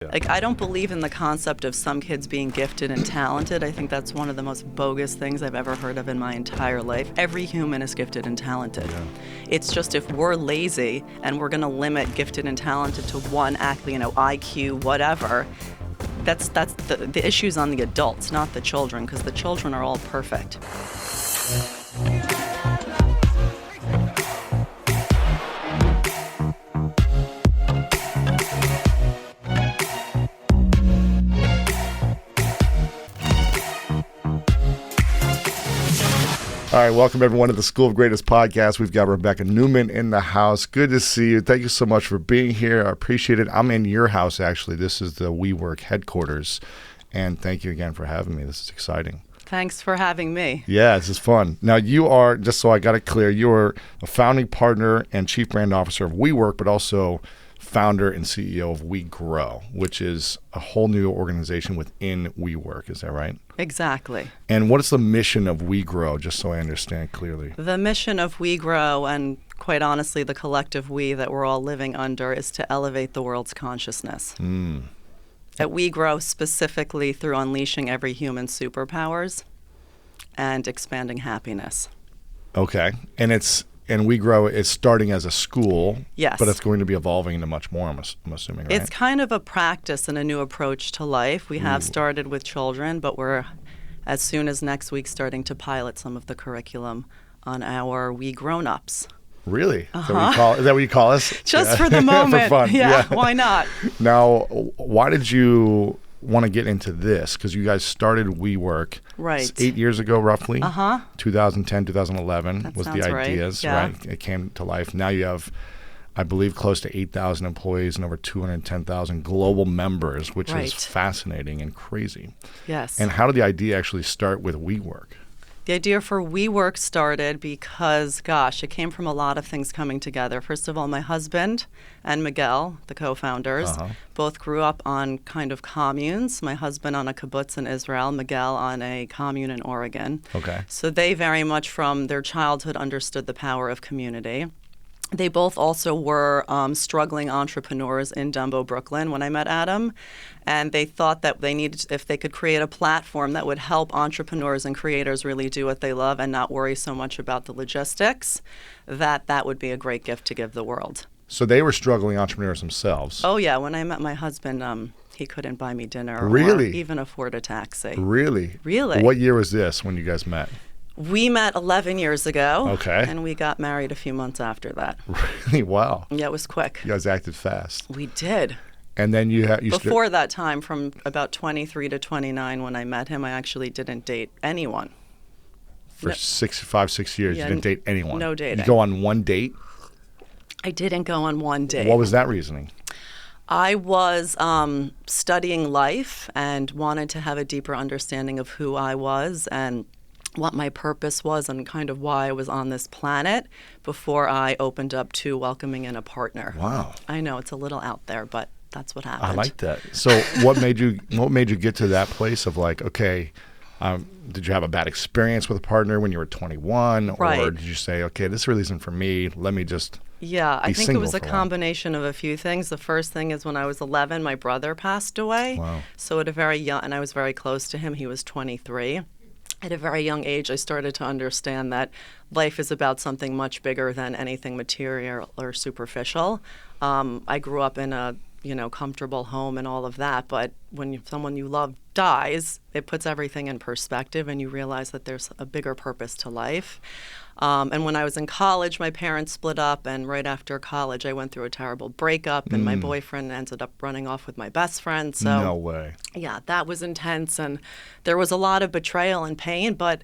Yeah. Like, I don't believe in the concept of some kids being gifted and talented. I think that's one of the most bogus things I've ever heard of in my entire life. Every human is gifted and talented. Yeah. It's just if we're lazy and we're going to limit gifted and talented to one IQ, whatever, that's the issue's on the adults, not the children, because the children are all perfect. All right, welcome everyone to the School of Greatness podcast. We've got Rebekah Neumann in the house. Good to see you. Thank you so much for being here. I appreciate it. I'm in your house, actually. This is the WeWork headquarters. And thank you again for having me. This is exciting. Thanks for having me. Yeah, this is fun. Now, you are, just so I got it clear, you're a founding partner and chief brand officer of WeWork, but also founder and CEO of WeGrow, which is a whole new organization within WeWork. Is that right? Exactly. And what is the mission of WeGrow, just so I understand clearly? The mission of WeGrow, and quite honestly, the collective we that we're all living under, is to elevate the world's consciousness. At WeGrow, specifically through unleashing every human's superpowers and expanding happiness. Okay. And WeGrow is starting as a school. Yes. But it's going to be evolving into much more, I'm assuming, right? It's kind of a practice and a new approach to life. We have started with children, but we're, as soon as next week, starting to pilot some of the curriculum on our We Grown-Ups. Really? Is that what you call us? Just for the moment. For fun. Yeah, why not? Now, why did you want to get into this? Because you guys started WeWork 8 years ago, roughly. 2010, 2011 That was the sounds right. ideas, Yeah. right? It came to life. Now you have, I believe, close to 8,000 employees and over 210,000 global members, which Right. is fascinating and crazy. Yes. And how did the idea actually start with WeWork? The idea for WeWork started because, it came from a lot of things coming together. First of all, my husband and Miguel, the co-founders, both grew up on kind of communes. My husband on a kibbutz in Israel, Miguel on a commune in Oregon. Okay. So they very much from their childhood understood the power of community. They both also were struggling entrepreneurs in Dumbo, Brooklyn when I met Adam. And they thought that they needed, if they could create a platform that would help entrepreneurs and creators really do what they love and not worry so much about the logistics, that would be a great gift to give the world. So they were struggling entrepreneurs themselves. Oh, yeah. When I met my husband, he couldn't buy me dinner Really? or even afford a taxi. Really? Really. What year was this when you guys met? We met 11 years ago. Okay. And we got married a few months after that. Really? Wow. Yeah, it was quick. You guys acted fast. We did. And then Before that time, from about 23 to 29 when I met him, I actually didn't date anyone. For 6 years, Yeah, you didn't date anyone? no dating. You go on one date? I didn't go on one date. What was that reasoning? I was studying life and wanted to have a deeper understanding of who I was and what my purpose was and kind of why I was on this planet before I opened up to welcoming in a partner. Wow. I know it's a little out there, but that's what happened. I like that. So what made you get to that place of like, okay, did you have a bad experience with a partner when you were 21? Right. Or did you say, okay, this really isn't for me. Let me just Yeah, I be think it was single a for a while. combination of a few things. The first thing is when I was 11, my brother passed away. Wow. So at a very young, and I was very close to him. He was 23. At a very young age, I started to understand that life is about something much bigger than anything material or superficial. I grew up in a comfortable home and all of that, but when someone you love dies, it puts everything in perspective and you realize that there's a bigger purpose to life. And when I was in college, my parents split up, and right after college, I went through a terrible breakup, and my boyfriend ended up running off with my best friend. So, no way. yeah, that was intense, and there was a lot of betrayal and pain, but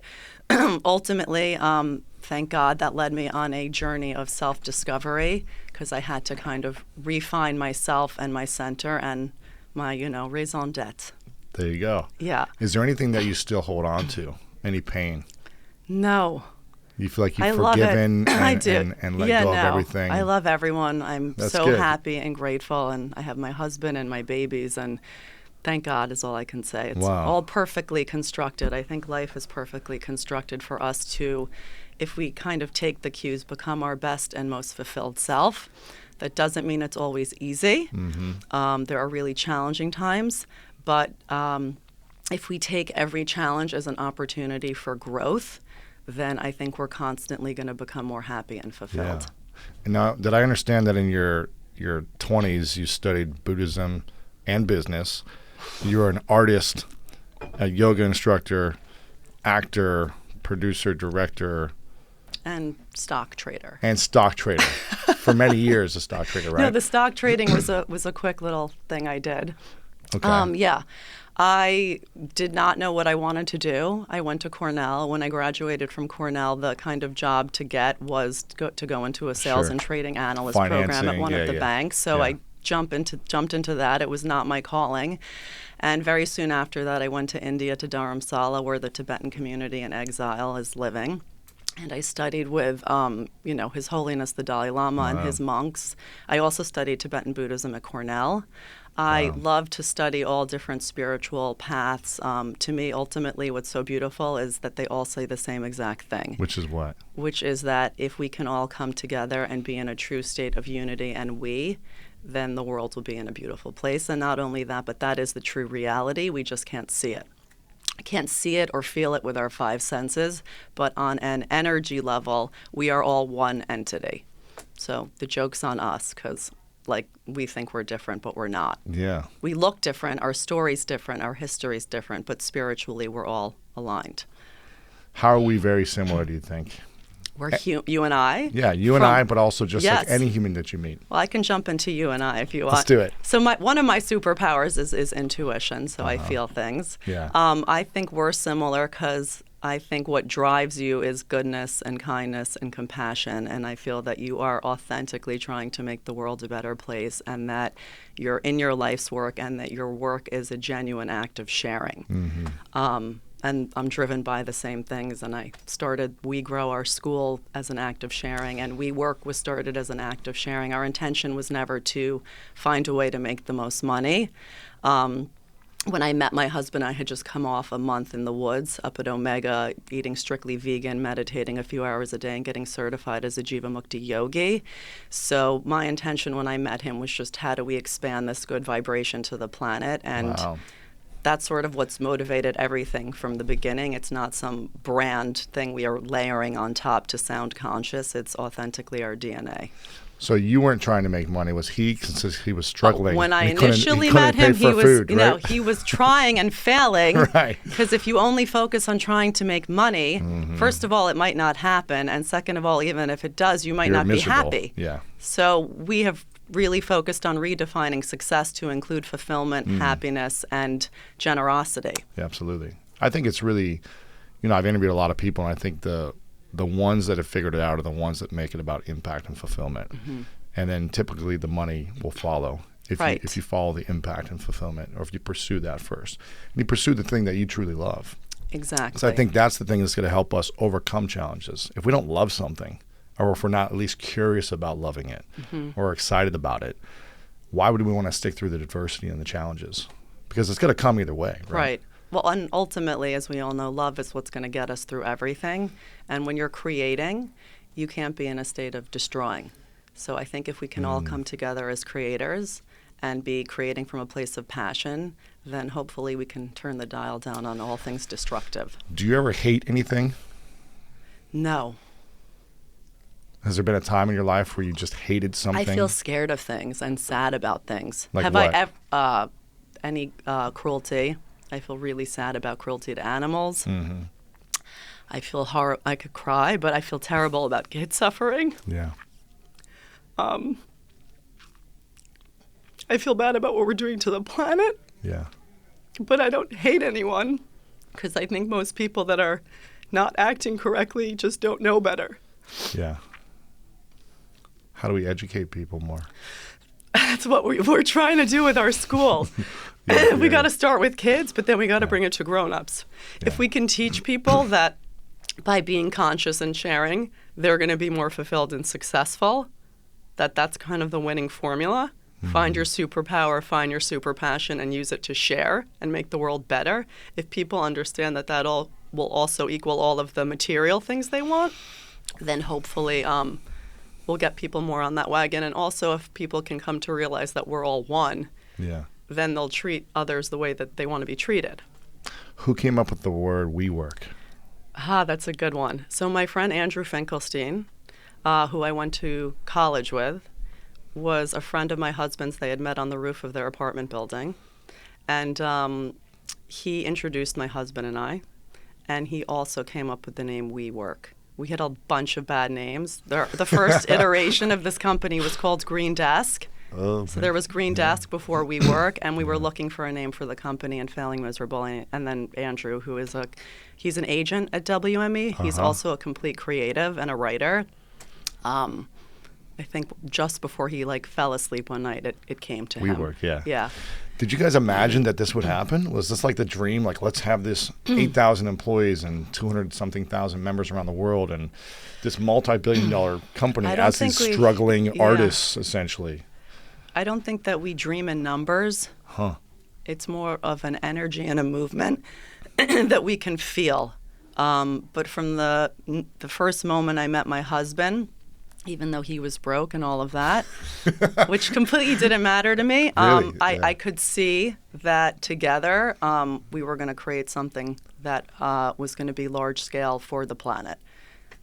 ultimately, thank God, that led me on a journey of self-discovery because I had to kind of refine myself and my center and my, raison d'etre. There you go. Yeah. Is there anything that you still hold on to? Any pain? No. You feel like I you've love forgiven it. I do. and let go of everything? I love everyone. I'm That's so good. happy and grateful, and I have my husband and my babies, and thank God is all I can say. It's Wow. all perfectly constructed. I think life is perfectly constructed for us to, if we kind of take the cues, become our best and most fulfilled self. That doesn't mean it's always easy. There are really challenging times, but if we take every challenge as an opportunity for growth, then I think we're constantly going to become more happy and fulfilled. Yeah. And now, did I understand that in your 20s you studied Buddhism and business? You were an artist, a yoga instructor, actor, producer, director. And stock trader. For many years, a stock trader, right? No, the stock trading was a quick little thing I did. Okay. Yeah. I did not know what I wanted to do. I went to Cornell. When I graduated from Cornell, the kind of job to get was to go into a sales and trading analyst program at one of the banks. So I jumped into that. It was not my calling. And very soon after that, I went to India, to Dharamsala, where the Tibetan community in exile is living. And I studied with, His Holiness the Dalai Lama and his monks. I also studied Tibetan Buddhism at Cornell. I love to study all different spiritual paths. To me, ultimately, what's so beautiful is that they all say the same exact thing. Which is what? Which is that if we can all come together and be in a true state of unity then the world will be in a beautiful place. And not only that, but that is the true reality. We just can't see it. I can't see it or feel it with our five senses, but on an energy level, we are all one entity. So the joke's on us because we think we're different, but we're not. Yeah. We look different, our story's different, our history's different, but spiritually we're all aligned. How are we very similar, do you think? We're you and I? Yeah, you and I, but also just like any human that you meet. Well, I can jump into you and I if you want. Let's do it. So one of my superpowers is intuition, so I feel things. Yeah. I think we're similar because I think what drives you is goodness and kindness and compassion, and I feel that you are authentically trying to make the world a better place and that you're in your life's work and that your work is a genuine act of sharing. And I'm driven by the same things. And I started WeGrow, our school, as an act of sharing. And WeWork was started as an act of sharing. Our intention was never to find a way to make the most money. When I met my husband, I had just come off a month in the woods up at Omega, eating strictly vegan, meditating a few hours a day, and getting certified as a Jivamukti yogi. So my intention when I met him was just how do we expand this good vibration to the planet? And that's sort of what's motivated everything from the beginning. It's not some brand thing we are layering on top to sound conscious. It's authentically our DNA. So you weren't trying to make money. Was he, since he was struggling? When I initially met him, he was, food, right? He was trying and failing. Right. Because if you only focus on trying to make money, first of all, it might not happen. And second of all, even if it does, you might not be happy. Yeah. So we have really focused on redefining success to include fulfillment, happiness, and generosity. Yeah, absolutely. I think it's really, I've interviewed a lot of people, and I think the ones that have figured it out are the ones that make it about impact and fulfillment. And then typically the money will follow if you follow the impact and fulfillment, or if you pursue that first. And you pursue the thing that you truly love. Exactly. So I think that's the thing that's going to help us overcome challenges. If we don't love something, or if we're not at least curious about loving it or excited about it, why would we want to stick through the adversity and the challenges? Because it's going to come either way, right? Right. Well, and ultimately, as we all know, love is what's going to get us through everything. And when you're creating, you can't be in a state of destroying. So I think if we can all come together as creators and be creating from a place of passion, then hopefully we can turn the dial down on all things destructive. Do you ever hate anything? No. Has there been a time in your life where you just hated something? I feel scared of things and sad about things. Like Have what? I ever any cruelty? I feel really sad about cruelty to animals. I feel I could cry, but I feel terrible about kids suffering. Yeah. I feel bad about what we're doing to the planet. Yeah. But I don't hate anyone because I think most people that are not acting correctly just don't know better. Yeah. How do we educate people more? That's what we're trying to do with our school. We got to start with kids, but then we got to bring it to grown-ups. Yeah. If we can teach people that by being conscious and sharing, they're going to be more fulfilled and successful, that's kind of the winning formula. Find your superpower, find your super passion, and use it to share and make the world better. If people understand that all will also equal all of the material things they want, then hopefully will get people more on that wagon. And also, if people can come to realize that we're all one, then they'll treat others the way that they want to be treated. Who came up with the word WeWork? That's a good one. So my friend Andrew Finkelstein, who I went to college with, was a friend of my husband's. They had met on the roof of their apartment building. And he introduced my husband and I. And he also came up with the name WeWork. We had a bunch of bad names. The first iteration of this company was called Green Desk. So there was Green Desk before WeWork, and we were looking for a name for the company and failing miserably. And then Andrew, who is he's an agent at WME. He's also a complete creative and a writer. I think just before he fell asleep one night, it came to him. WeWork, Yeah. Did you guys imagine that this would happen? Was this like the dream? Like, let's have this 8,000 employees and 200-something thousand members around the world and this multi-billion-dollar company as these struggling artists, essentially? I don't think that we dream in numbers. It's more of an energy and a movement that we can feel. But from the first moment I met my husband, even though he was broke and all of that, which completely didn't matter to me, Really? I could see that together we were going to create something that was going to be large scale for the planet.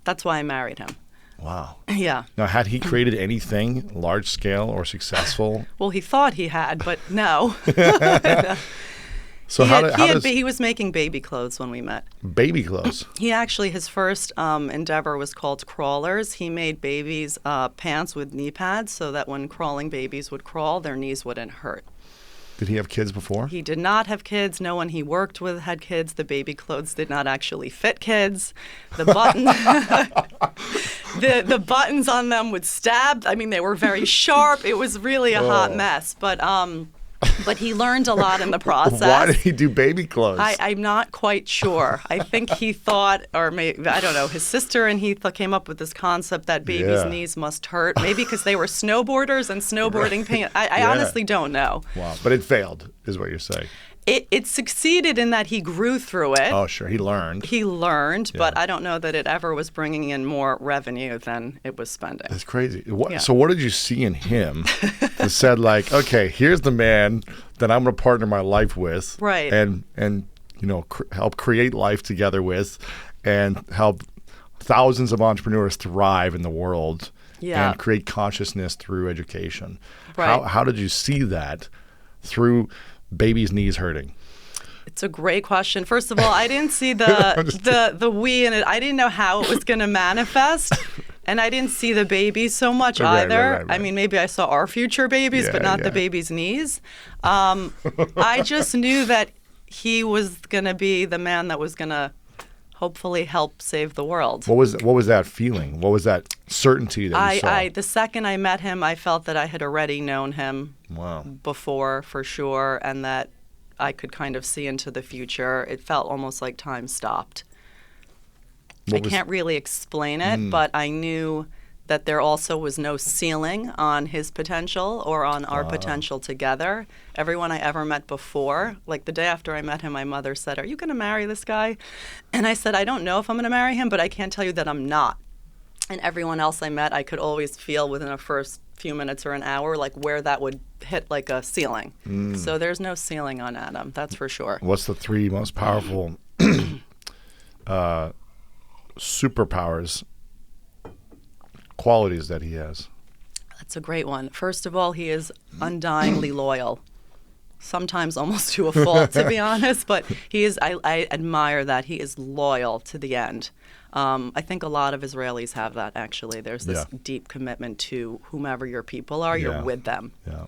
That's why I married him. Wow. Yeah. Now, had he created anything large scale or successful? Well, he thought he had, but no. So he was making baby clothes when we met. Baby clothes? He actually, his first endeavor was called Crawlers. He made babies pants with knee pads so that when crawling babies would crawl, their knees wouldn't hurt. Did he have kids before? He did not have kids. No one he worked with had kids. The baby clothes did not actually fit kids. The buttons, the buttons on them would stab. I mean, they were very sharp. It was really a hot mess. But he learned a lot in the process. Why did he do baby clothes? I'm not quite sure. I think he thought, or maybe, I don't know, his sister and he came up with this concept that babies' knees must hurt. Maybe because they were snowboarders and snowboarding pain. I honestly don't know. Wow. But it failed, is what you're saying. It succeeded in that he grew through it. Oh, sure. He learned. But I don't know that it ever was bringing in more revenue than it was spending. That's crazy. So what did you see in him that said, okay, here's the man that I'm going to partner my life with, right? And help create life together with, and help thousands of entrepreneurs thrive in the world, and create consciousness through education. Right. How did you see that through baby's knees hurting? It's a great question. First of all, I didn't see the we in it. I didn't know how it was going to manifest. And I didn't see the babies so much either. Right. I mean, maybe I saw our future babies, but not the baby's knees. I just knew that he was going to be the man that was going to hopefully help save the world. What was that feeling? What was that certainty that you saw? The second I met him, I felt that I had already known him before, for sure, and that I could kind of see into the future. It felt almost like time stopped. I can't really explain it, but I knew that there also was no ceiling on his potential or on our potential together. Everyone I ever met before, like the day after I met him, my mother said, "Are you going to marry this guy?" And I said, "I don't know if I'm going to marry him, but I can't tell you that I'm not." And everyone else I met, I could always feel within the first few minutes or an hour, like where that would hit like a ceiling. So there's no ceiling on Adam, that's for sure. What's the three most powerful superpowers, qualities that he has? That's a great one. First of all, he is undyingly loyal. Sometimes almost to a fault, to be honest, but he is. I admire that he is loyal to the end. I think a lot of Israelis have that, actually. There's this deep commitment to whomever your people are, you're with them. Yeah.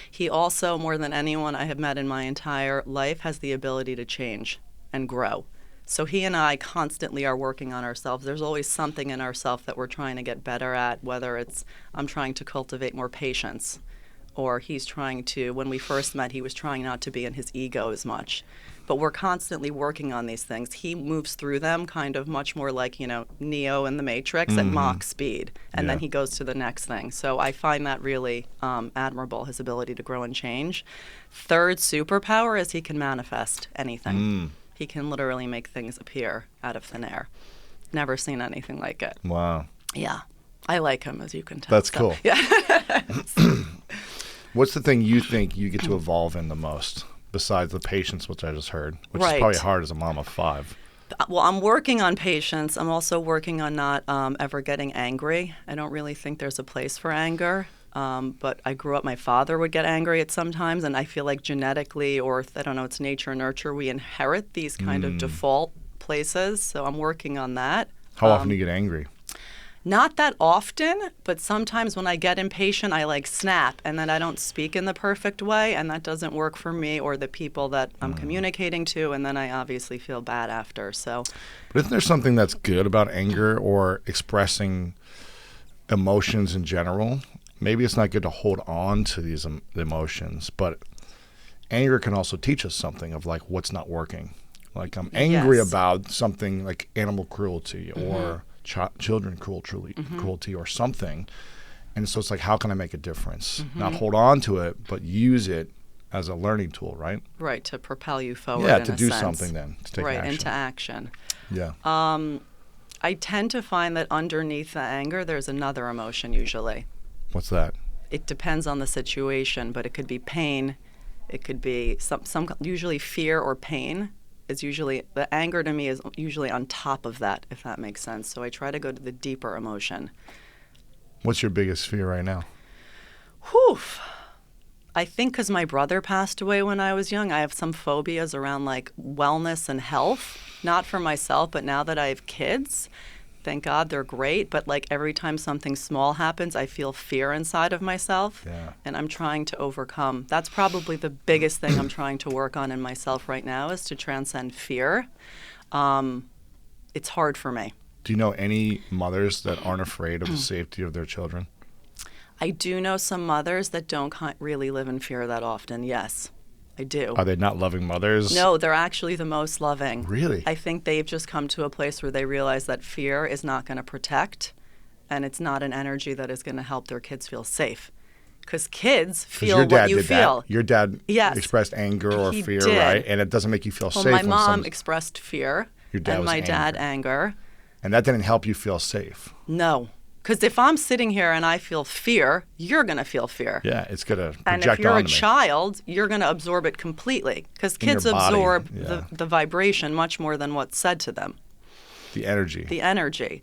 He also, more than anyone I have met in my entire life, has the ability to change and grow. So he and I constantly are working on ourselves. There's always something in ourselves that we're trying to get better at, whether it's I'm trying to cultivate more patience, or he's trying to, when we first met, he was trying not to be in his ego as much. But we're constantly working on these things. He moves through them kind of much more like, Neo in the Matrix at Mach speed, and then he goes to the next thing. So I find that really admirable, his ability to grow and change. Third superpower is he can manifest anything. He can literally make things appear out of thin air. Never seen anything like it. Wow. Yeah. I like him, as you can tell. That's so, cool. Yeah. What's the thing you think you get to evolve in the most, besides the patience, which I just heard, which is Right. probably hard as a mom of 5? Well, I'm working on patience. I'm also working on not ever getting angry. I don't really think there's a place for anger. But I grew up, my father would get angry at some times, and I feel like genetically, or I don't know, it's nature, nurture, we inherit these kind of default places. So I'm working on that. How often do you get angry? Not that often, but sometimes when I get impatient, I like snap, and then I don't speak in the perfect way, and that doesn't work for me or the people that I'm communicating to, and then I obviously feel bad after. So, But isn't there something that's good about anger or expressing emotions in general? Maybe it's not good to hold on to these emotions, but anger can also teach us something of like what's not working. Like I'm angry Yes. about something like animal cruelty or children cruelty or something. And so it's like, how can I make a difference? Not hold on to it, but use it as a learning tool, right? right, to propel you forward. Yeah, in to a do sense. something then, to take right, action. into action. Yeah. I tend to find that underneath the anger, there's another emotion usually. What's that? It depends on the situation, but it could be pain. It could be some usually fear or pain. Is usually, the anger to me is usually on top of that, if that makes sense. So I try to go to the deeper emotion. What's your biggest fear right now? Whew. I think because my brother passed away when I was young, I have some phobias around like wellness and health. Not for myself, but now that I have kids, thank God they're great. But like every time something small happens, I feel fear inside of myself. Yeah. And I'm trying to overcome. That's probably the biggest thing I'm trying to work on in myself right now, is to transcend fear. It's hard for me. Do you know any mothers that aren't afraid of the safety of their children? I do know some mothers that don't really live in fear that often. Yes, I do. Are they not loving mothers? No, they're actually the most loving. Really? I think they've just come to a place where they realize that fear is not going to protect, and it's not an energy that is going to help their kids feel safe. Because kids 'Cause feel your dad what you did feel. That. Your dad Yes. expressed anger or He fear, did. right? And it doesn't make you feel Well, safe. my when mom someone's- expressed fear, Your dad and was my dad angry. anger. And that didn't help you feel safe. No. Because if I'm sitting here and I feel fear, you're going to feel fear. Yeah, it's going to And project if you're a onto me. child, you're going to absorb it completely. Because In your kids body, absorb yeah. the vibration much more than what's said to them. The energy. The energy,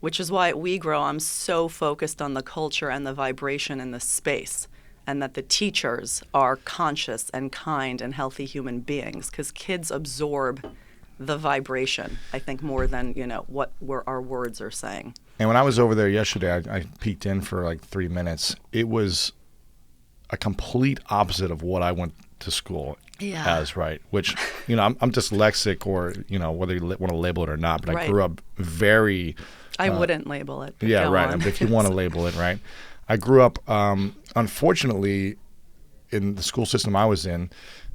which is why at WeGrow, I'm so focused on the culture and the vibration in the space, and that the teachers are conscious and kind and healthy human beings, because kids absorb the vibration, I think, more than, what our words are saying. And when I was over there yesterday, I peeked in for like 3 minutes. It was a complete opposite of what I went to school as, right? Which, I'm dyslexic, or, whether you want to label it or not, but I Right. grew up very... I wouldn't label it. But Yeah, go right. on. But if you want to label it, right? I grew up, unfortunately, in the school system I was in,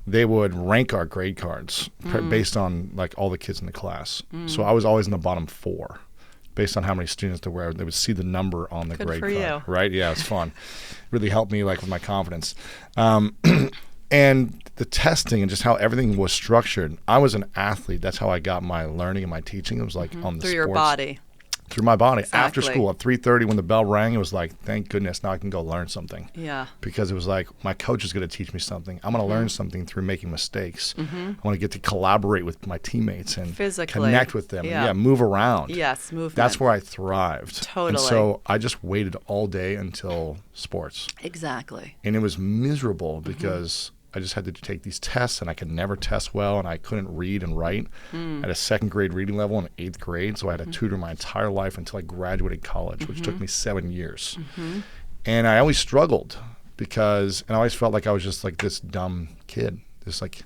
they would rank our grade cards based on like all the kids in the class. So I was always in the bottom 4 based on how many students there were. They would see the number on the Good grade for card. you. Right? Yeah, it's fun. Really helped me like with my confidence. And the testing and just how everything was structured. I was an athlete. That's how I got my learning and my teaching. It was like on the Through sports. your body. Through my body. After Exactly. school at 3:30 when the bell rang, it was like, thank goodness now I can go learn something. Yeah. Because it was like, my coach is going to teach me something. I'm going to learn something through making mistakes. I want to get to collaborate with my teammates and Physically. connect with them. Yeah. Yeah, move around. Yes, movement. That's where I thrived. Totally. And so I just waited all day until sports. Exactly. And it was miserable because I just had to take these tests, and I could never test well, and I couldn't read and write at a 2nd grade reading level in 8th grade. So I had to tutor my entire life until I graduated college, which took me 7 years. And I always struggled and I always felt like I was just like this dumb kid, this like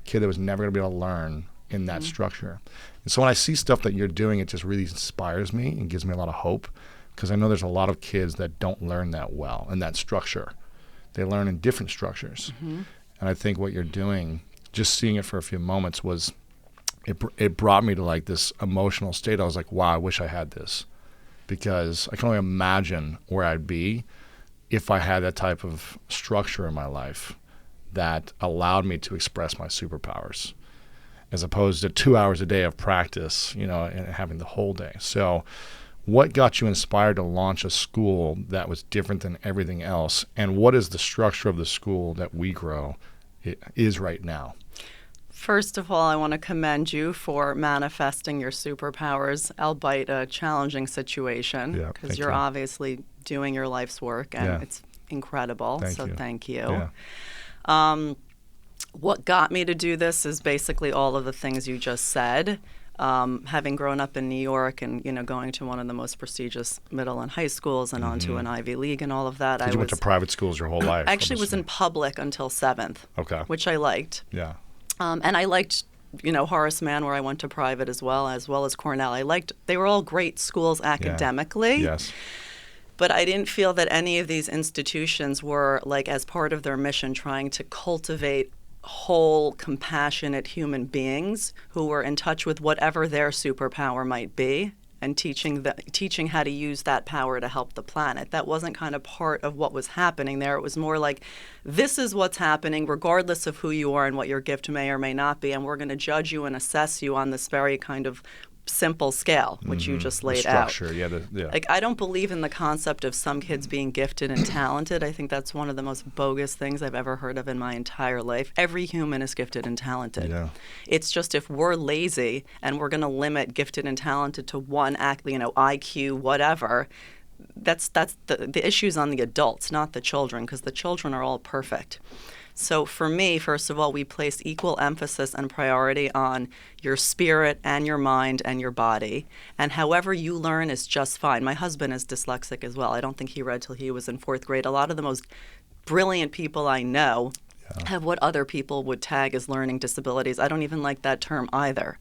kid that was never going to be able to learn in that structure. And so when I see stuff that you're doing, it just really inspires me and gives me a lot of hope, because I know there's a lot of kids that don't learn that well in that structure. They learn in different structures. And I think what you're doing, just seeing it for a few moments, was it brought me to like this emotional state. I was like, wow, I wish I had this, because I can only imagine where I'd be if I had that type of structure in my life that allowed me to express my superpowers, as opposed to 2 hours a day of practice, and having the whole day. So what got you inspired to launch a school that was different than everything else? And what is the structure of the school that WeGrow is right now? First of all, I want to commend you for manifesting your superpowers, albeit a challenging situation, because you're obviously doing your life's work, and it's incredible. Thank you. Yeah. What got me to do this is basically all of the things you just said. Having grown up in New York and going to one of the most prestigious middle and high schools and on to an Ivy League and all of that. You went to private schools your whole life. I actually was in public until 7th, which I liked. Yeah. And I liked, Horace Mann, where I went to private as well as Cornell. They were all great schools academically. Yeah. Yes. But I didn't feel that any of these institutions were, like, as part of their mission, trying to cultivate whole, compassionate human beings who were in touch with whatever their superpower might be and teaching how to use that power to help the planet. That wasn't kind of part of what was happening there. It was more like, this is what's happening regardless of who you are and what your gift may or may not be, and we're going to judge you and assess you on this very kind of simple scale, which you just laid out. Structure, Like, I don't believe in the concept of some kids being gifted and talented. I think that's one of the most bogus things I've ever heard of in my entire life. Every human is gifted and talented. Yeah. It's just if we're lazy and we're going to limit gifted and talented to one IQ, whatever, that's the issue's on the adults, not the children, because the children are all perfect. So for me, first of all, we place equal emphasis and priority on your spirit and your mind and your body. And however you learn is just fine. My husband is dyslexic as well. I don't think he read till he was in 4th grade. A lot of the most brilliant people I know have what other people would tag as learning disabilities. I don't even like that term either.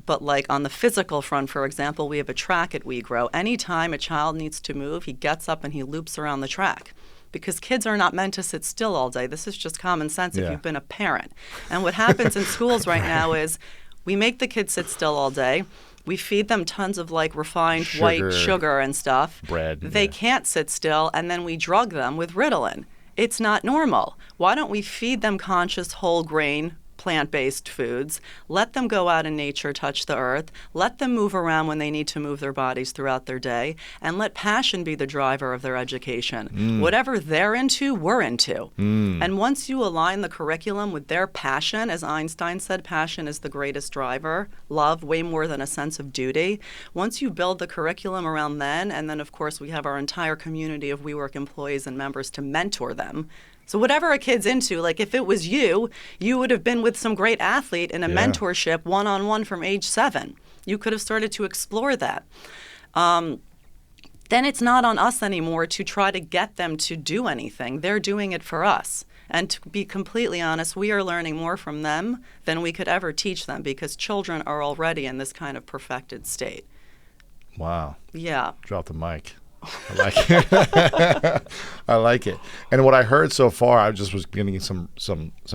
But like on the physical front, for example, we have a track at WeGrow. Anytime a child needs to move, he gets up and he loops around the track. Because kids are not meant to sit still all day. This is just common sense if you've been a parent. And what happens in schools right now is we make the kids sit still all day. We feed them tons of like refined white sugar and stuff. Bread. They can't sit still, and then we drug them with Ritalin. It's not normal. Why don't we feed them conscious whole grain plant-based foods, let them go out in nature, touch the earth, let them move around when they need to move their bodies throughout their day, and let passion be the driver of their education. Whatever they're into, we're into. And once you align the curriculum with their passion, as Einstein said, passion is the greatest driver, love way more than a sense of duty. Once you build the curriculum around then, and then of course we have our entire community of WeWork employees and members to mentor them. So whatever a kid's into, like if it was you would have been with some great athlete in a mentorship one-on-one from age 7. You could have started to explore that. Then it's not on us anymore to try to get them to do anything. They're doing it for us. And to be completely honest, we are learning more from them than we could ever teach them because children are already in this kind of perfected state. Wow. Yeah. Drop the mic. I like it. I like it. And what I heard so far, I just was getting some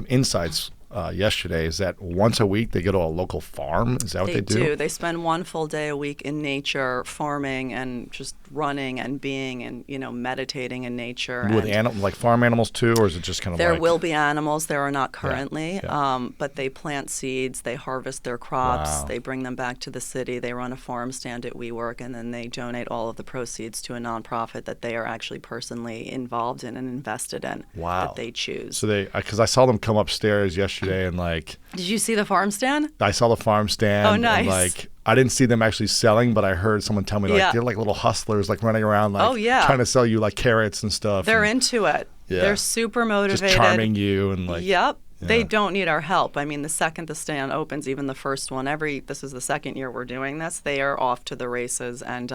insights yesterday, is that once a week they go to a local farm. Is that what they do? They do. They spend one full day a week in nature, farming and just running and being and meditating in nature. With like farm animals too, or is it just kind of there like... will be animals. There are not currently, but they plant seeds, they harvest their crops, they bring them back to the city, they run a farm stand at WeWork, and then they donate all of the proceeds to a nonprofit that they are actually personally involved in and invested in. Wow. That they choose. So because I saw them come upstairs yesterday and like... Did you see the farm stand? I saw the farm stand. Oh, nice. And like, I didn't see them actually selling, but I heard someone tell me like they're like little hustlers, like running around like trying to sell you like carrots and stuff. They're into it. Yeah. They're super motivated. Just charming you and like... Yep. Yeah. They don't need our help. I mean, the second the stand opens, even the first one, this is the second year we're doing this, they are off to the races. And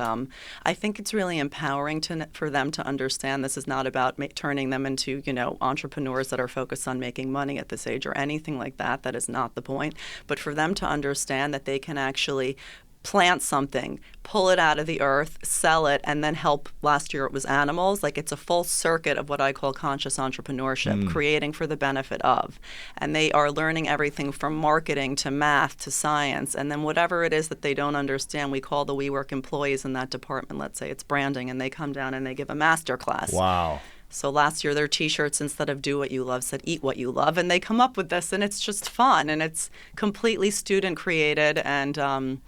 I think it's really empowering for them to understand this is not about turning them into, entrepreneurs that are focused on making money at this age or anything like that. That is not the point. But for them to understand that they can actually plant something, pull it out of the earth, sell it, and then help. Last year it was animals. Like it's a full circuit of what I call conscious entrepreneurship, creating for the benefit of. And they are learning everything from marketing to math to science. And then whatever it is that they don't understand, we call the WeWork employees in that department, let's say it's branding, and they come down and they give a master class. Wow. So last year their T-shirts, instead of do what you love, said eat what you love. And they come up with this, and it's just fun. And it's completely student created. And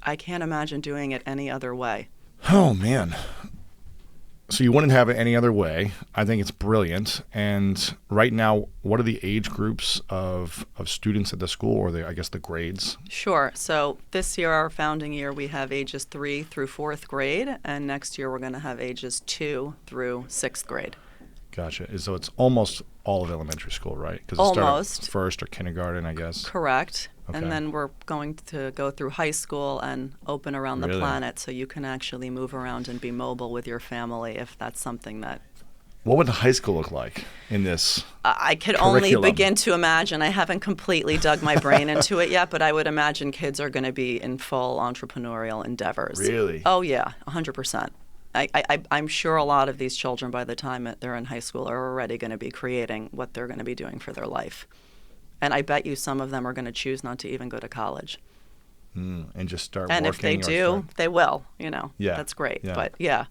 I can't imagine doing it any other way. Oh, man. So you wouldn't have it any other way. I think it's brilliant. And right now, what are the age groups of students at the school, or I guess the grades? Sure. So this year, our founding year, we have ages 3 through 4th grade, and next year we're going to have ages 2 through 6th grade. Gotcha. So it's almost all of elementary school, right? Almost. First or kindergarten, I guess. Correct. Okay. And then we're going to go through high school and open around the Really? planet, so you can actually move around and be mobile with your family if that's something that... What would the high school look like in this I could only curriculum? begin to imagine. I haven't completely dug my brain into it yet, but I would imagine kids are going to be in full entrepreneurial endeavors. Really? Oh, yeah, 100%. I'm sure a lot of these children, by the time that they're in high school, are already going to be creating what they're going to be doing for their life. And I bet you some of them are going to choose not to even go to college. And just start And working. if they do, they will, Yeah. That's great. Yeah. But yeah.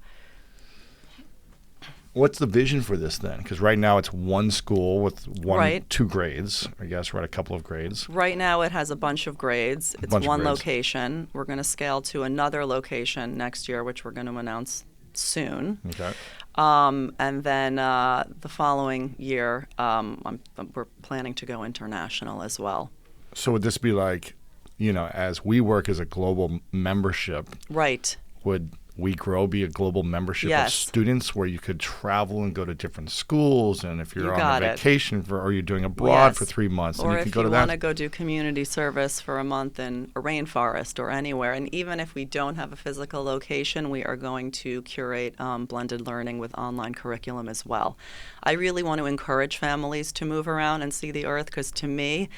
What's the vision for this then? Because right now it's one school with Right. 2 grades, I guess, right? A couple of grades. Right now it has a bunch of grades. It's bunch of one grades. location. We're going to scale to another location next year, which we're going to announce soon. Okay. And then the following year, we're planning to go international as well. So would this be like, as WeWork as a global membership, Right. would WeGrow be a global membership of Yes. students where you could travel and go to different schools, and if you're You on got a it. vacation or you're doing abroad Yes. for 3 months, and Or you can if go you to want that. to go do community service for a month in a rainforest or anywhere. And even if we don't have a physical location, we are going to curate blended learning with online curriculum as well. I really want to encourage families to move around and see the earth, because to me,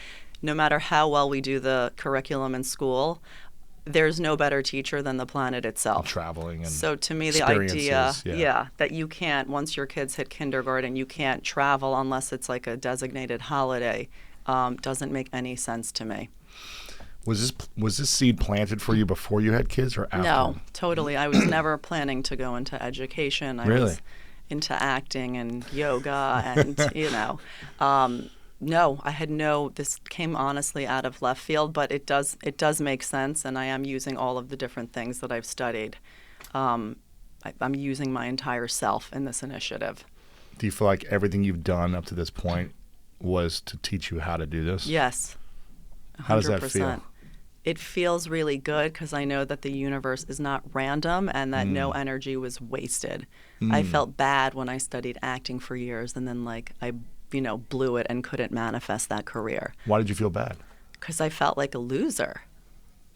no matter how well we do the curriculum in school, there's no better teacher than the planet itself. Traveling and So to me, the idea, experiences, that you can't, once your kids hit kindergarten, you can't travel unless it's like a designated holiday, doesn't make any sense to me. Was this seed planted for you before you had kids or after? No, totally. I was never planning to go into education. I Really? was into acting and yoga and, no, I had this came honestly out of left field, but it does make sense, and I am using all of the different things that I've studied. I'm using my entire self in this initiative. Do you feel like everything you've done up to this point was to teach you how to do this? Yes, 100%. How does that feel? It feels really good because I know that the universe is not random and that no energy was wasted. I felt bad when I studied acting for years, and then I blew it and couldn't manifest that career. Why did you feel bad? Because I felt like a loser.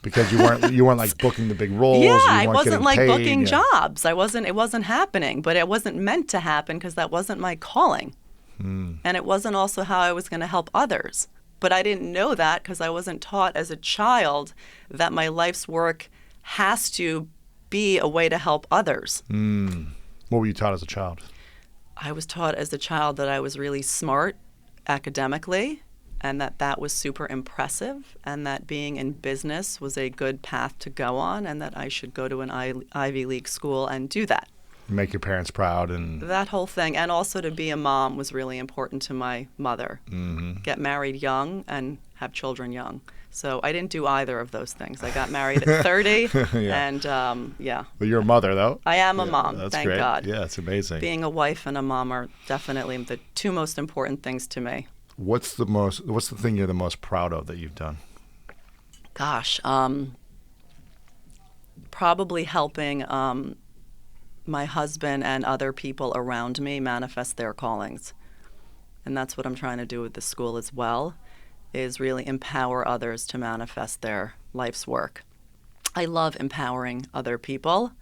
Because you weren't like booking the big roles. Yeah, you I weren't wasn't getting paid, booking jobs. It wasn't happening, but it wasn't meant to happen because that wasn't my calling. And it wasn't also how I was going to help others. But I didn't know that because I wasn't taught as a child that my life's work has to be a way to help others. What were you taught as a child? I was taught as a child that I was really smart academically, and that was super impressive, and that being in business was a good path to go on, and that I should go to an Ivy League school and do that. Make your parents proud and That whole thing. And also to be a mom was really important to my mother. Get married young and have children young. So I didn't do either of those things. I got married at 30, and But you're a mother, though. I am a mom, That's thank great. God. Yeah, it's amazing. Being a wife and a mom are definitely the 2 most important things to me. What's the thing you're the most proud of that you've done? Gosh, probably helping my husband and other people around me manifest their callings. And that's what I'm trying to do with the school as well, is really empower others to manifest their life's work. I love empowering other people.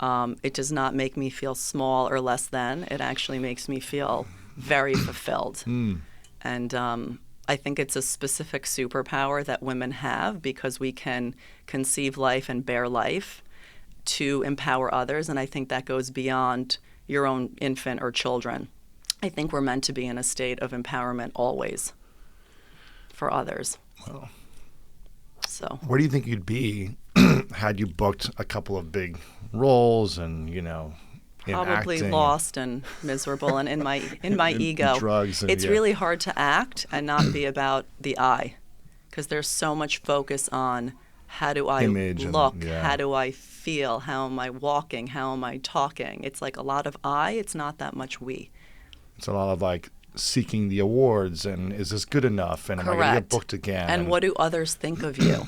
It does not make me feel small or less than. It actually makes me feel very fulfilled. And I think it's a specific superpower that women have because we can conceive life and bear life to empower others. And I think that goes beyond your own infant or children. I think we're meant to be in a state of empowerment always for others. Well, so where do you think you'd be had you booked a couple of big roles and, probably acting lost and miserable and in my ego. Drugs and, it's really hard to act and not be about the I, because there's so much focus on How do I Image look? and, yeah. How do I feel? How am I walking? How am I talking? It's like a lot of I. It's not that much we. It's a lot of like seeking the awards and is this good enough? And am I going to Correct. get booked again? And what do others think of you?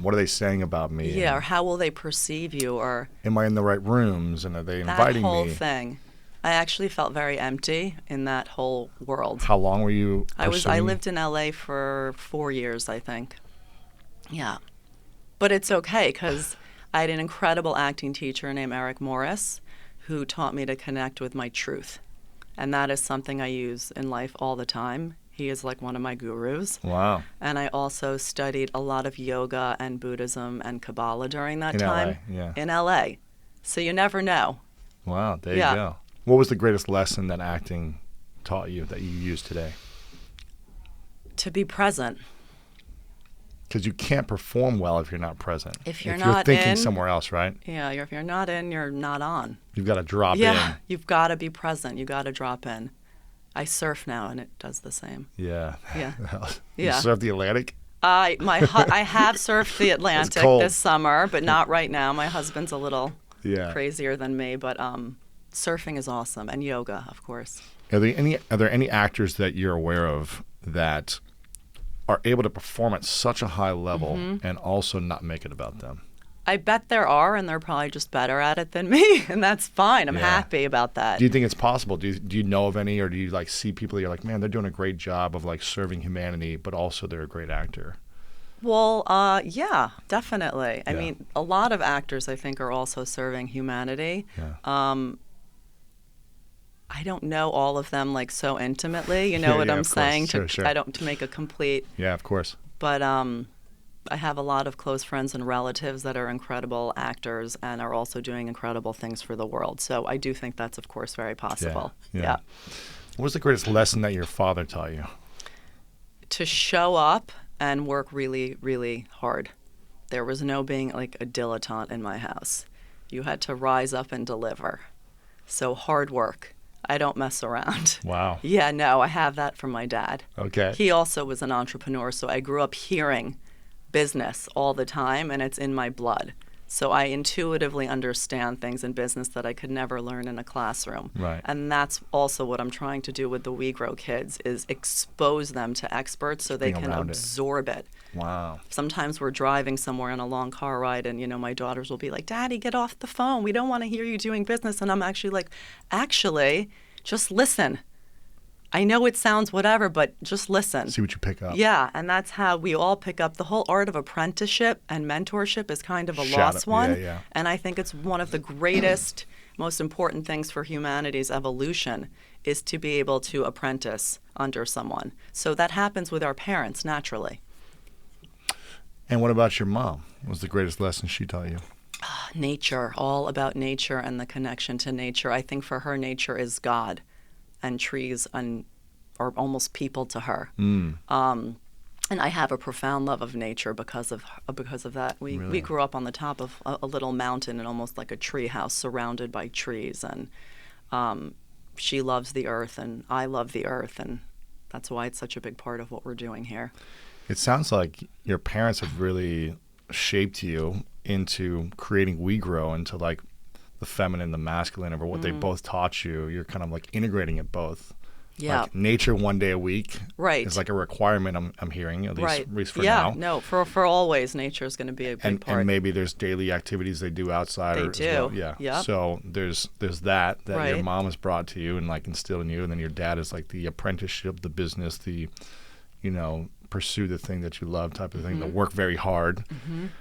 What are they saying about me? Yeah, or And how will they perceive you? Or am I in the right rooms? And are they that inviting whole me? thing. I actually felt very empty in that whole world. How long were you I pursuing? lived in LA for 4 years, I think. Yeah. But it's okay because I had an incredible acting teacher named Eric Morris who taught me to connect with my truth. And that is something I use in life all the time. He is like one of my gurus. Wow. And I also studied a lot of yoga and Buddhism and Kabbalah during that In time. LA, yeah. In LA. So you never know. Wow, there Yeah. you go. What was the greatest lesson that acting taught you that you use today? To be present. Because you can't perform well if you're not present. If you're you're not thinking in- somewhere else, right? Yeah, if you're not in, you're not on. You've got to drop Yeah, in. you've got to be present. You got to drop in. I surf now, and it does the same. Yeah. Yeah. You Yeah. surf the Atlantic? I have surfed the Atlantic cold. this summer, but not right now. My husband's a little Yeah. crazier than me, but surfing is awesome, and yoga, of course. Are there any actors that you're aware of that are able to perform at such a high level and also not make it about them? I bet there are, and they're probably just better at it than me, and that's fine. I'm Yeah. happy about that. Do you think it's possible? Do you know of any, or do you like see people that you're like, man, they're doing a great job of like serving humanity, but also they're a great actor? Well, yeah, definitely. I Yeah. mean, a lot of actors, I think, are also serving humanity. Yeah. I don't know all of them like so intimately. You know Yeah, what yeah, I'm of course. saying? Sure. I don't to make a complete. Yeah, of course. But I have a lot of close friends and relatives that are incredible actors and are also doing incredible things for the world. So I do think that's, of course, very possible. Yeah. What was the greatest lesson that your father taught you? To show up and work really, really hard. There was no being like a dilettante in my house. You had to rise up and deliver. So hard work. I don't mess around. Wow. Yeah, no, I have that from my dad. Okay. He also was an entrepreneur, so I grew up hearing business all the time, and it's in my blood. So I intuitively understand things in business that I could never learn in a classroom. Right. And that's also what I'm trying to do with the WeGrow kids, is expose them to experts so they Being can around it. absorb it. Wow. Sometimes we're driving somewhere on a long car ride, and, my daughters will be like, Daddy, get off the phone. We don't want to hear you doing business. And I'm actually like, just listen. I know it sounds whatever, but just listen. See what you pick up. Yeah, and that's how we all pick up. The whole art of apprenticeship and mentorship is kind of a Shadow- lost one. yeah. And I think it's one of the greatest, most important things for humanity's evolution is to be able to apprentice under someone. So that happens with our parents naturally. And what about your mom? What was the greatest lesson she taught you? Nature, all about nature and the connection to nature. I think for her, nature is God, and trees are almost people to her. And I have a profound love of nature because of that. We Really? grew up on the top of a little mountain and almost like a tree house surrounded by trees. And she loves the earth, and I love the earth, and that's why it's such a big part of what we're doing here. It sounds like your parents have really shaped you into creating WeGrow, into like the feminine, the masculine, or what they both taught you. You're kind of like integrating it both. Yeah. Like nature one day a week Right. is like a requirement I'm hearing, at least for yeah, now. no, for always, nature is going to be a big part. And maybe there's daily activities they do outside. They as well. do. Yeah. Yep. So there's that your Right. mom has brought to you and like instilled in you, and then your dad is like the apprenticeship, the business, the pursue the thing that you love type of thing, to work very hard.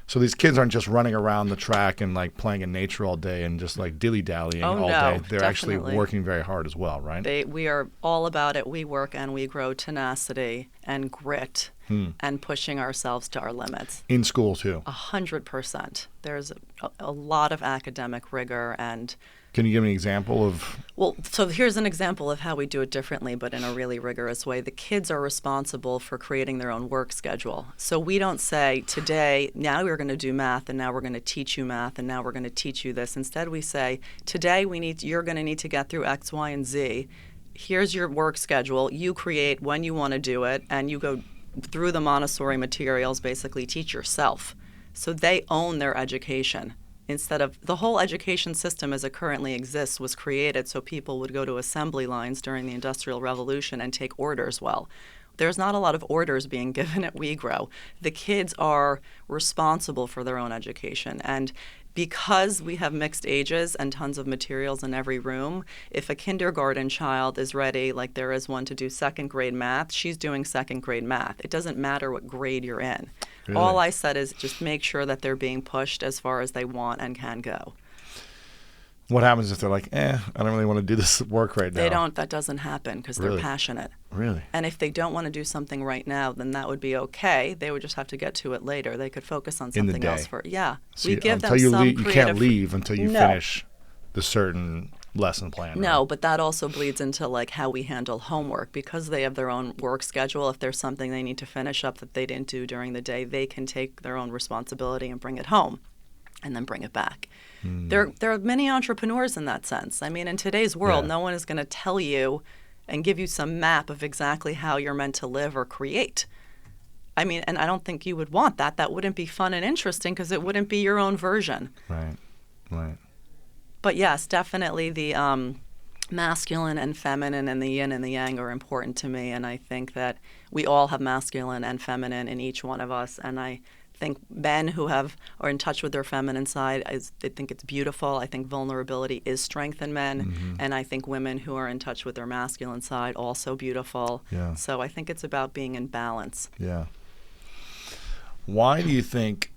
So these kids aren't just running around the track and like playing in nature all day and just like dilly-dallying all day. They're actually definitely. working very hard as well, right? We are all about it. We work and we grow tenacity and grit and pushing ourselves to our limits. In school too. 100%. There's a lot of academic rigor and Can you give me an example of? Well, so here's an example of how we do it differently, but in a really rigorous way. The kids are responsible for creating their own work schedule. So we don't say, today, now we're going to do math, and now we're going to teach you math, and now we're going to teach you this. Instead, we say, today you're going to need to get through X, Y, and Z. Here's your work schedule. You create when you want to do it, and you go through the Montessori materials, basically teach yourself. So they own their education. Instead of the whole education system as it currently exists was created so people would go to assembly lines during the Industrial Revolution and take orders well. There's not a lot of orders being given at WeGrow. The kids are responsible for their own education. And because we have mixed ages and tons of materials in every room, if a kindergarten child is ready, like there is one to do second grade math, she's doing second grade math. It doesn't matter what grade you're in. Really? All I said is just make sure that they're being pushed as far as they want and can go. What happens if they're like, I don't really want to do this work right now? They don't. That doesn't happen because they're Really? passionate. Really? And if they don't want to do something right now, then that would be okay. They would just have to get to it later. They could focus on In the something day. else for. Yeah. So We give them until you some leave, you creative. can't leave until you No. finish the certain lesson plan. No, but that also bleeds into like how we handle homework because they have their own work schedule. If there's something they need to finish up that they didn't do during the day, they can take their own responsibility and bring it home and then bring it back. There are many entrepreneurs in that sense. I mean, in today's world, Yeah. no one is going to tell you and give you some map of exactly how you're meant to live or create. I mean, and I don't think you would want that. That wouldn't be fun and interesting because it wouldn't be your own version. Right. But yes, definitely the masculine and feminine and the yin and the yang are important to me. And I think that we all have masculine and feminine in each one of us. And I think men who are in touch with their feminine side, I think it's beautiful. I think vulnerability is strength in men. And I think women who are in touch with their masculine side, also beautiful. Yeah. So I think it's about being in balance. Yeah. Why do you think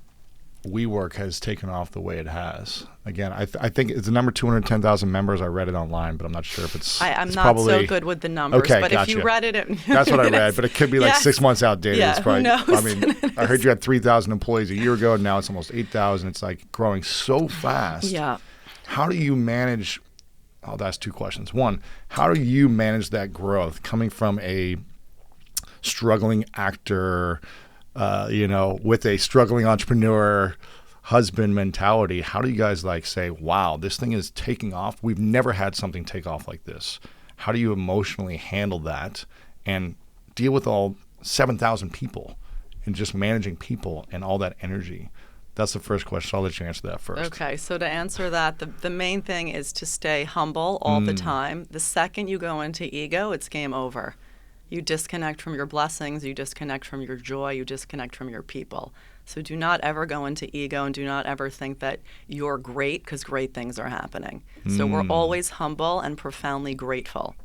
WeWork has taken off the way it has? Again, I think it's the number 210,000 members. I read it online, but I'm not sure if it's. I'm it's not probably, so good with the numbers, Okay, but gotcha. if you read it, That's what I read, but it could be like Yes. 6 months outdated. Yeah, It's probably, who knows? I mean, I heard you had 3,000 employees a year ago, and now it's almost 8,000. It's like growing so fast. Yeah. How do you manage? I'll ask two questions. One, how do you manage that growth coming from a struggling actor, with a struggling entrepreneur husband mentality? How do you guys say, wow, this thing is taking off? We've never had something take off like this. How do you emotionally handle that and deal with all 7,000 people and just managing people and all that energy? That's the first question. I'll let you answer that first. Okay, so to answer that, the main thing is to stay humble all the time. The second you go into ego, it's game over. You disconnect from your blessings, you disconnect from your joy, you disconnect from your people. So do not ever go into ego and do not ever think that you're great because great things are happening. So we're always humble and profoundly grateful.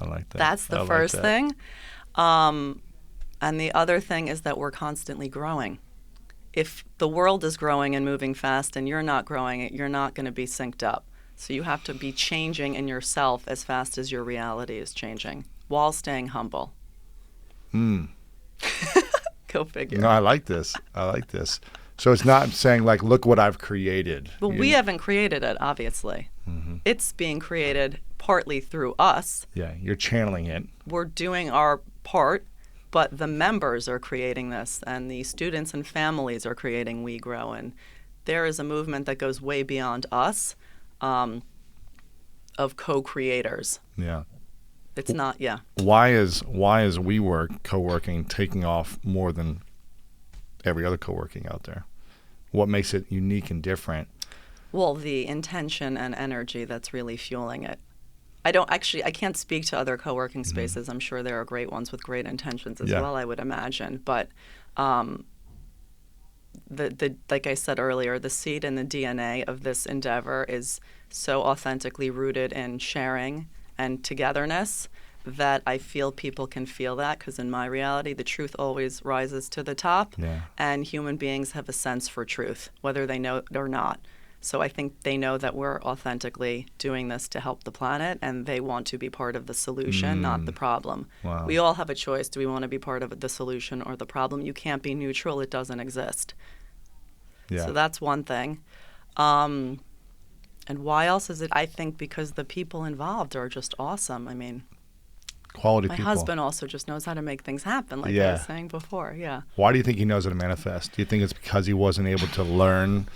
I like that. That's the first thing. And the other thing is that we're constantly growing. If the world is growing and moving fast and you're not growing, you're not going to be synced up. So you have to be changing in yourself as fast as your reality is changing while staying humble. Go figure. No, I like this. So it's not saying look what I've created. Well, we haven't created it, obviously. It's being created partly through us. Yeah, you're channeling it. We're doing our part, but the members are creating this, and the students and families are creating WeGrow. And there is a movement that goes way beyond us of co-creators. Yeah. It's not, Why is WeWork co-working taking off more than every other co-working out there? What makes it unique and different? Well, the intention and energy that's really fueling it. I can't speak to other co-working spaces. I'm sure there are great ones with great intentions as well, I would imagine. But like I said earlier, the seed and the DNA of this endeavor is so authentically rooted in sharing and togetherness that I feel people can feel that, because in my reality, the truth always rises to the top, and human beings have a sense for truth, whether they know it or not. So I think they know that we're authentically doing this to help the planet, and they want to be part of the solution, not the problem. Wow. We all have a choice. Do we want to be part of the solution or the problem? You can't be neutral. It doesn't exist. Yeah. So that's one thing. And why else is it? I think because the people involved are just awesome. I mean, quality my people. husband also just knows how to make things happen, like I was saying before. Yeah. Why do you think he knows how to manifest? Do you think it's because he wasn't able to learn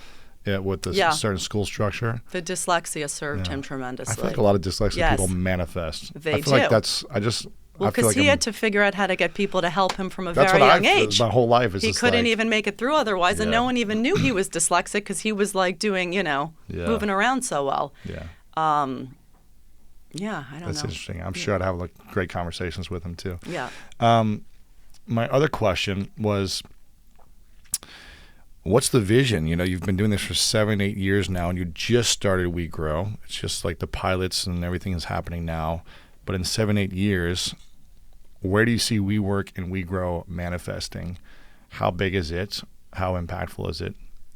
with the certain school structure? The dyslexia served him tremendously. I feel like a lot of dyslexic Yes. people manifest. They I feel like do. Well, I feel because like he had to figure out how to get people to help him from a that's very what young age. My whole life is He just couldn't like, even make it through otherwise, and Yeah. no one even knew he was dyslexic because he was like doing, Yeah. moving around so well. Yeah. Yeah, I don't That's know. interesting. I'm sure I'd have like great conversations with him too. Yeah. My other question was, what's the vision? You've been doing this for 7, 8 years now, and you just started WeGrow. It's just like the pilots and everything is happening now. But in 7, 8 years, where do you see WeWork and WeGrow manifesting? How big is it? How impactful is it?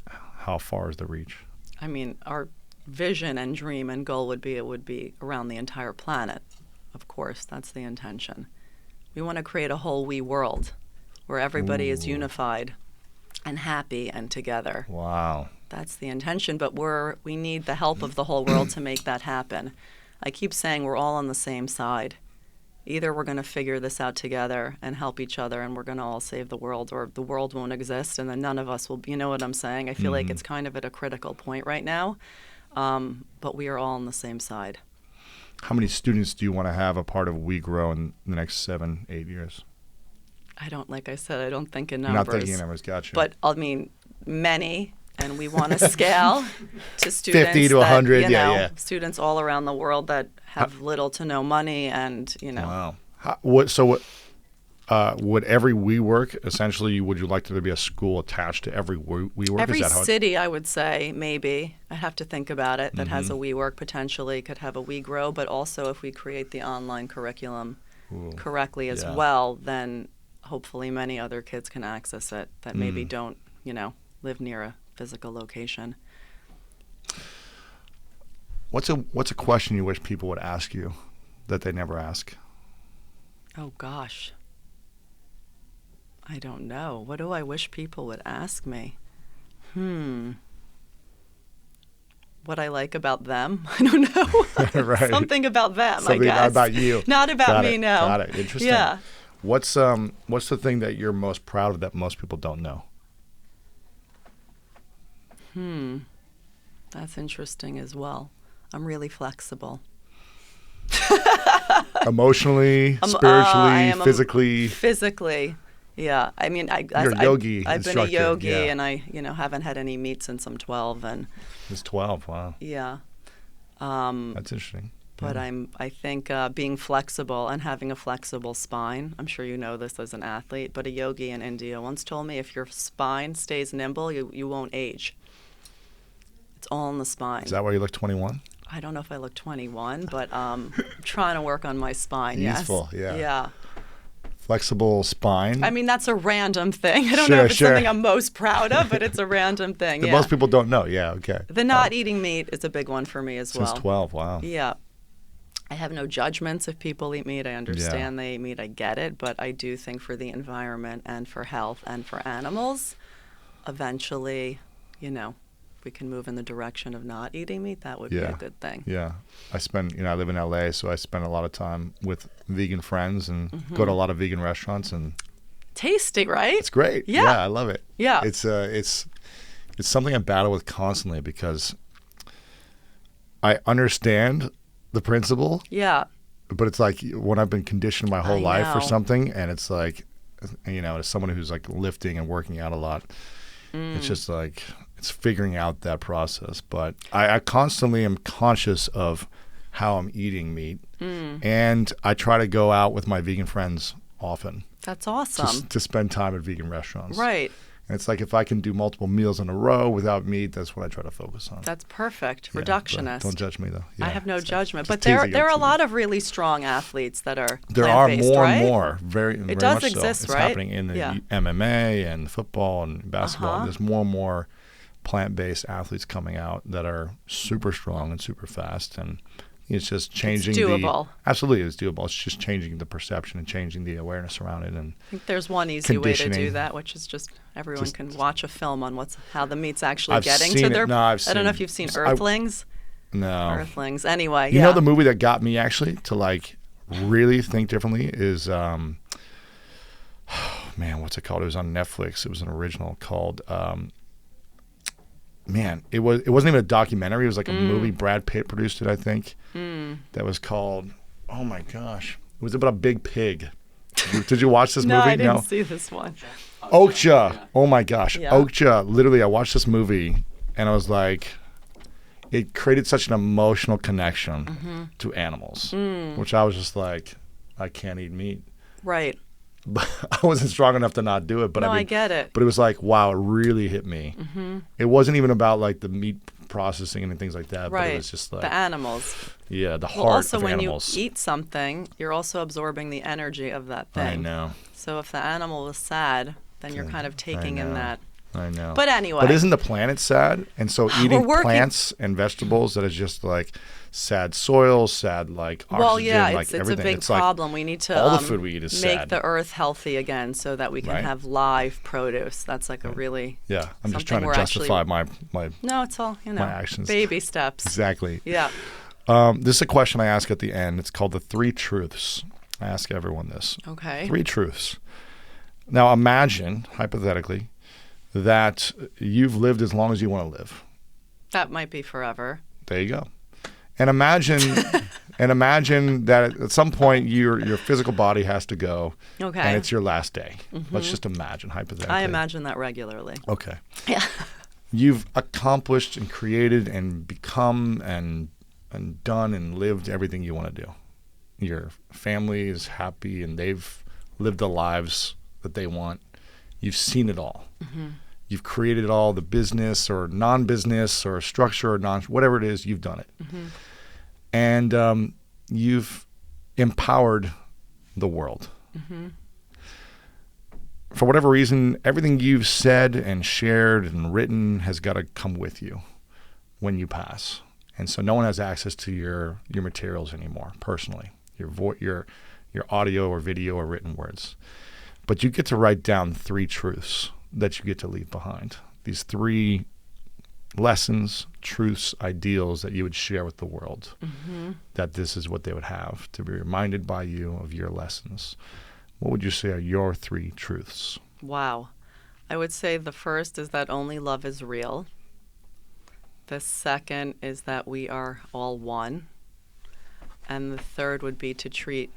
How far is the reach? I mean, our vision and dream and goal would be it would be around the entire planet. Of course, that's the intention. We want to create a whole we world where everybody is unified and happy and together. Wow. That's the intention, but we need the help of the whole world to make that happen. I keep saying we're all on the same side. Either we're going to figure this out together and help each other and we're going to all save the world, or the world won't exist and then none of us will, you know what I'm saying? I feel like it's kind of at a critical point right now, but we are all on the same side. How many students do you want to have a part of WeGrow in the next 7, 8 years? Like I said, I don't think in You're numbers. not thinking in numbers, gotcha. But I mean, many, and we want to scale to students 50 to 100, yeah. students all around the world that have little to no money, and Wow. Would every WeWork essentially? Would you like there to be a school attached to every WeWork? Every Is that city, I would say, maybe. I have to think about it. That has a WeWork potentially could have a WeGrow, but also if we create the online curriculum correctly as well, then hopefully many other kids can access it that maybe don't, live near a physical location. What's a question you wish people would ask you that they never ask? Oh gosh. I don't know. What do I wish people would ask me? What I like about them? I don't know. Right. Something about them, Something I guess. about you. Not about Got me, it. no. Got it. Interesting. Yeah. What's the thing that you're most proud of that most people don't know? That's interesting as well. I'm really flexible. Emotionally, spiritually, physically. Physically, yeah. I mean, You're a yogi I've been a instructor, yogi, yeah. and I, haven't had any meat since I'm 12, and It's 12. Wow. yeah. That's interesting. But I think being flexible and having a flexible spine. I'm sure you know this as an athlete, but a yogi in India once told me if your spine stays nimble, you won't age. It's all in the spine. Is that why you look 21? I don't know if I look 21, but I'm trying to work on my spine. Useful, yes. yeah. Yeah. Flexible spine. I mean, that's a random thing. I don't know if it's something I'm most proud of, but it's a random thing. That most people don't know. Yeah, okay. The not eating meat is a big one for me as well. Since 12, wow. Yeah. I have no judgments if people eat meat. I understand they eat meat. I get it. But I do think for the environment and for health and for animals, eventually, we can move in the direction of not eating meat. That would be a good thing. Yeah. I live in LA, so I spend a lot of time with vegan friends and go to a lot of vegan restaurants, and tasty, right? it's great. Yeah. I love it. Yeah. It's something I battle with constantly because I understand the principle. Yeah. But it's like when I've been conditioned my whole life for know. something, and it's like, as someone who's like lifting and working out a lot, it's just like, it's figuring out that process. But I constantly am conscious of how I'm eating meat. And I try to go out with my vegan friends often. That's awesome. To spend time at vegan restaurants. Right. And it's like if I can do multiple meals in a row without meat, that's what I try to focus on. That's perfect. Yeah, Reductionist. don't judge me, though. Yeah, I have no judgment. just But there teasing, I'm are a teasing. lot of really strong athletes that are There are plant-based, more right? and more. Very does much exist, so. It's right? happening in the Yeah. MMA and football and basketball. There's more and more plant-based athletes coming out that are super strong and super fast, and it's just changing. It's doable. Absolutely, it's doable. It's just changing the perception and changing the awareness around it. And I think there's one easy way to do conditioning. that, which is just everyone can watch a film on how the meat's actually getting seen to it. their. No, I've I don't know seen- if you've seen I- Earthlings. no, Earthlings. Anyway, you know the movie that got me actually to like really think differently is man, what's it called? It was on Netflix. It was an original called man, it wasn't even a documentary. It was like a movie. Brad Pitt produced it, I think. That was called, oh my gosh, It was about a big pig. Did you watch this No, movie? I didn't see this one. Okja. Oh my gosh. Yeah. Okja. Literally, I watched this movie and I was like, it created such an emotional connection to animals, which I was just like, I can't eat meat. Right. But I wasn't strong enough to not do it. But No, I mean, I get it. But it was like, wow, it really hit me. It wasn't even about like the meat processing and things like that. Right. But it was just like The animals. Yeah, the Well, heart also, of when animals. you eat something, you're also absorbing the energy of that thing. I know. So if the animal was sad, then you're kind of taking in that. I know. But anyway. But isn't the planet sad? And so eating working- plants and vegetables that is just like sad soil, sad like oxygen, Well, yeah, like it's a everything. big it's problem. We need to all the food we eat is make sad. the earth healthy again so that we can Right. have live produce. That's like a really Yeah, I'm just something trying to we're justify actually- my No, it's all, my actions. baby steps. Exactly. Yeah. This is a question I ask at the end. It's called the 3 truths. I ask everyone this. Okay. 3 truths. Now imagine, hypothetically, that you've lived as long as you want to live. That might be forever. There you go. And imagine that at some point your physical body has to go. Okay. And it's your last day. Let's just imagine, hypothetically. I imagine that regularly. Okay. Yeah. You've accomplished and created and become and done and lived everything you want to do. Your family is happy and they've lived the lives that they want. You've seen it all. You've created it all, the business or non-business or structure or whatever it is, you've done it. And you've empowered the world. For whatever reason, everything you've said and shared and written has got to come with you when you pass. And so no one has access to your materials anymore, personally, your audio or video or written words. But you get to write down 3 truths that you get to leave behind. These 3 lessons, truths, ideals that you would share with the world, that this is what they would have to be reminded by you of your lessons. What would you say are your 3 truths? Wow. I would say the first is that only love is real. The second is that we are all one. And the third would be to treat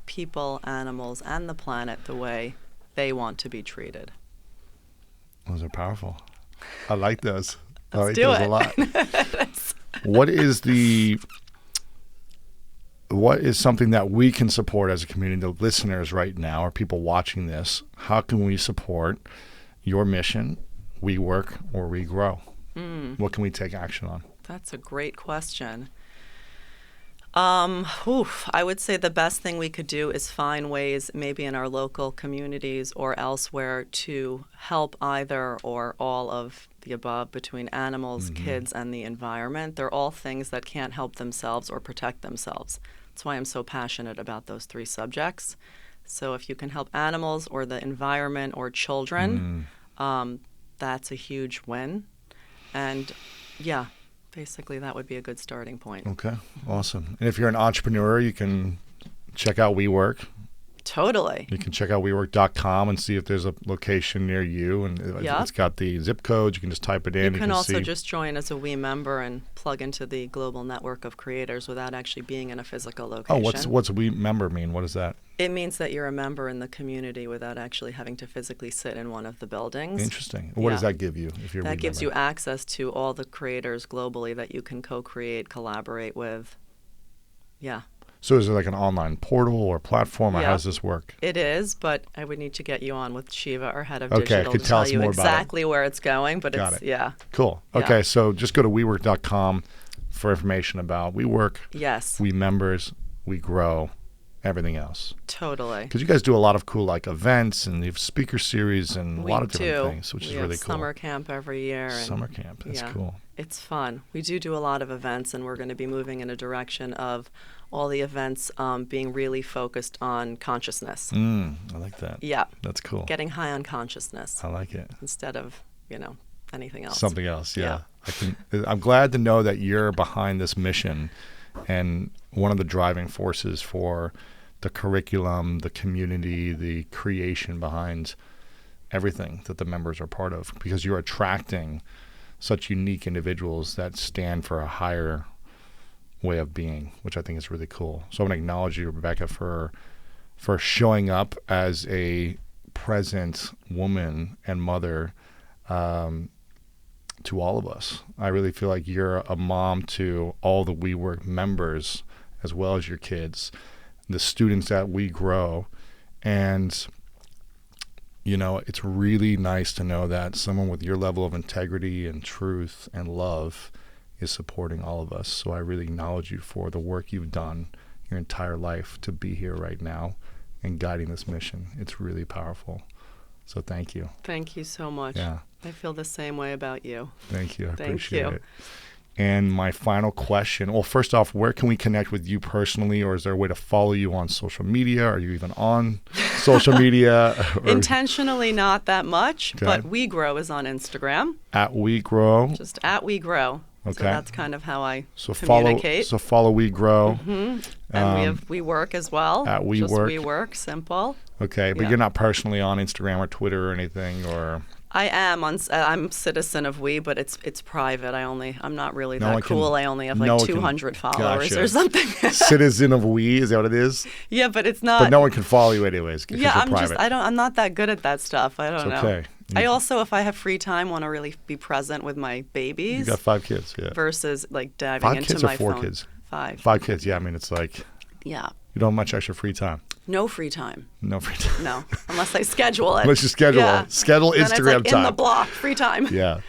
people, animals, and the planet the way they want to be treated. Those are powerful. I like those. I Let's like do those it. a lot. What is something that we can support as a community, the listeners right now, or people watching this? How can we support your mission, WeWork, or WeGrow? What can we take action on? That's a great question. I would say the best thing we could do is find ways, maybe in our local communities or elsewhere, to help either or all of the above between animals, kids, and the environment. They're all things that can't help themselves or protect themselves. That's why I'm so passionate about those 3 subjects. So if you can help animals or the environment or children, that's a huge win. And yeah, basically that would be a good starting point. Okay, awesome. And if you're an entrepreneur, you can check out WeWork. Totally. You can check out WeWork.com and see if there's a location near you. And it's got the zip codes. You can just type it in. You can also just join as a We member and plug into the global network of creators without actually being in a physical location. Oh, what's We member mean? What is that? It means that you're a member in the community without actually having to physically sit in one of the buildings. Interesting. What does that give you if you're a That We gives member? you access to all the creators globally that you can co-create, collaborate with. Yeah. So is it like an online portal or platform, or how does this work? It is, but I would need to get you on with Shiva, our head of Okay, digital, could to tell tell us you more about it. exactly where it's going. But Got it's it. yeah. Cool. Yeah. Okay, so just go to WeWork.com for information about WeWork, Yes. We members, WeGrow, everything else. Totally. Because you guys do a lot of cool like events and you have speaker series and a lot of different things, which is We really have cool. summer camp every year. And Summer camp. That's yeah, cool. It's fun. We do a lot of events, and we're going to be moving in a direction of all the events being really focused on consciousness. I like that. Yeah. That's cool. Getting high on consciousness I like it. instead of, anything else. Something else, yeah. I'm glad to know that you're behind this mission and one of the driving forces for the curriculum, the community, the creation behind everything that the members are part of, because you're attracting such unique individuals that stand for a higher way of being, which I think is really cool. So I want to acknowledge you, Rebekah, for showing up as a present woman and mother to all of us. I really feel like you're a mom to all the WeWork members, as well as your kids, the students at WeGrow. And, you know, it's really nice to know that someone with your level of integrity and truth and love is supporting all of us. So I really acknowledge you for the work you've done your entire life to be here right now and guiding this mission. It's really powerful. So thank you. Thank you so much. Yeah. I feel the same way about you. Thank you. I Thank appreciate you. it. And my final question, well, first off, where can we connect with you personally, or is there a way to follow you on social media? Are you even on social media? Intentionally not that much, Okay. but WeGrow is on Instagram. At WeGrow. Just at WeGrow. Okay. So that's kind of how I So communicate. follow WeGrow. And we have WeWork as well. At WeWork. Just WeWork, simple. Okay, but Yeah. you're not personally on Instagram or Twitter or anything, or I am on. I'm citizen of We, but it's private. I'm not really No that one can- cool. I only have no like one can- 200 followers Gotcha. or something. citizen of We? Is that what it is? Yeah, but it's not. But no one can follow you anyways because Yeah, you're I'm private. I'm not that good at that stuff. I don't It's know. okay. I also, if I have free time, want to really be present with my babies. You got 5 kids, yeah. Versus like diving 5 into kids or my 4 phone. kids? 5. 5 kids, yeah. I mean, it's like Yeah. you don't have much extra free time. No free time. No free time. No, unless I schedule it. Unless you schedule Yeah. it. Schedule Then it's Instagram like time. in the block, free time. Yeah.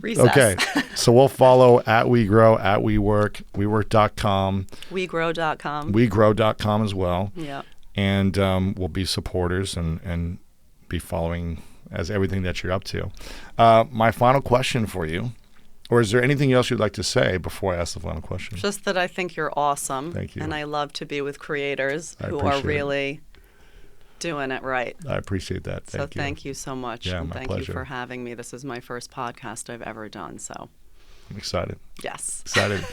Recess. Okay. So we'll follow at WeGrow, at WeWork, WeWork.com, WeGrow.com. WeGrow.com as well. Yeah. And we'll be supporters and be following as everything that you're up to. My final question for you, or is there anything else you'd like to say before I ask the final question? Just that I think you're awesome. Thank you. And I love to be with creators I who are appreciate it. really doing it right. I appreciate that. So thank you so much. Yeah, and my thank pleasure. you for having me. This is my first podcast I've ever done. So, I'm excited. yes. Excited.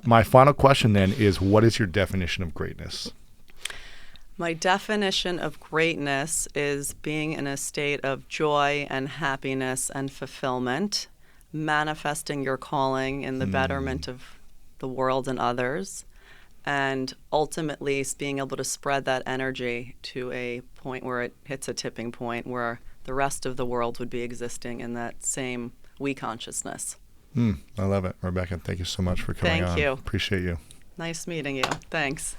My final question then is, what is your definition of greatness? My definition of greatness is being in a state of joy and happiness and fulfillment, manifesting your calling in the betterment of the world and others, and ultimately being able to spread that energy to a point where it hits a tipping point where the rest of the world would be existing in that same we consciousness. I love it. Rebekah, thank you so much for coming on. Thank you. Appreciate you. Nice meeting you. Thanks.